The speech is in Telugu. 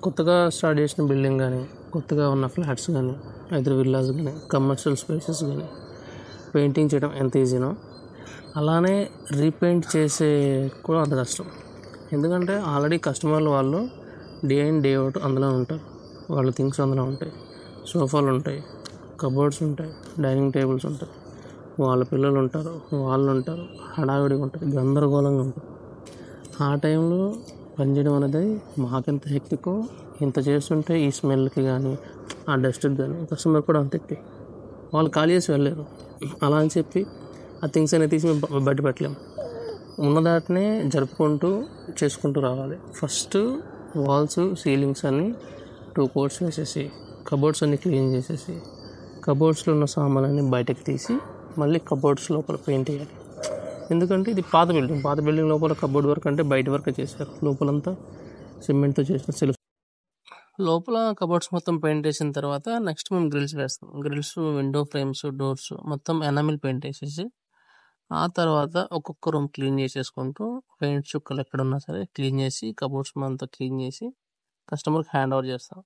కొత్తగా స్టార్ట్ చేసిన బిల్డింగ్ కానీ, కొత్తగా ఉన్న ఫ్లాట్స్ కానీ, అయితే విల్లాస్ కానీ, కమర్షియల్ స్పేసెస్ కానీ పెయింటింగ్ చేయడం ఎంత ఈజీనో అలానే రీపెయింట్ చేసే కూడా అంత కష్టం. ఎందుకంటే ఆల్రెడీ కస్టమర్లు వాళ్ళు డే ఇన్ డే అవుట్ అందులో ఉంటారు. వాళ్ళ థింగ్స్ అందులో ఉంటాయి. సోఫాలు ఉంటాయి, కబోర్డ్స్ ఉంటాయి, డైనింగ్ టేబుల్స్ ఉంటాయి, వాళ్ళ పిల్లలు ఉంటారు, వాళ్ళు ఉంటారు, హడావిడిగా ఉంటుంది, గందరగోళంగా ఉంటుంది. ఆ టైంలో పనిచేయడం అనేది మాకెంత హెక్టికో, ఇంత చేస్తుంటే ఈ స్మెల్కి కానీ ఆ డస్ట్కి కానీ కస్టమర్ కూడా అంత హెక్టిక్. వాళ్ళు ఖాళీ చేసి వెళ్ళారు. అలా అని చెప్పి ఆ థింగ్స్ అనేది తీసి మేము బయట పెట్టలేము. ఉన్నదాటినే జరుపుకుంటూ చేసుకుంటూ రావాలి. ఫస్ట్ వాల్స్, సీలింగ్స్ అన్నీ 2 కోట్స్ వేసేసి, కబోర్డ్స్ అన్నీ క్లీన్ చేసేసి, కబోర్డ్స్లో ఉన్న సామాన్లన్నీ బయటకు తీసి మళ్ళీ కబోర్డ్స్ లోపల పెయింట్ వేయాలి. ఎందుకంటే ఇది పాత బిల్డింగ్ లోపల కబోర్డ్ వర్క్ అంటే బయట వర్క్ చేశారు. లోపలంతా సిమెంట్తో చేసిన సెల్ఫ్. లోపల కబోర్డ్స్ మొత్తం పెయింట్ వేసిన తర్వాత నెక్స్ట్ మేము గ్రిల్స్ వేస్తాం. గ్రిల్స్, విండో ఫ్రేమ్స్, డోర్స్ మొత్తం ఎనామిల్ పెయింట్ వేసేసి ఆ తర్వాత ఒక్కొక్క రూమ్ క్లీన్ చేసేసుకుంటూ పెయింట్ చుక్కలు ఎక్కడున్నా సరే క్లీన్ చేసి కబోర్డ్స్ అంతా క్లీన్ చేసి కస్టమర్కి హ్యాండ్ ఓవర్ చేస్తాం.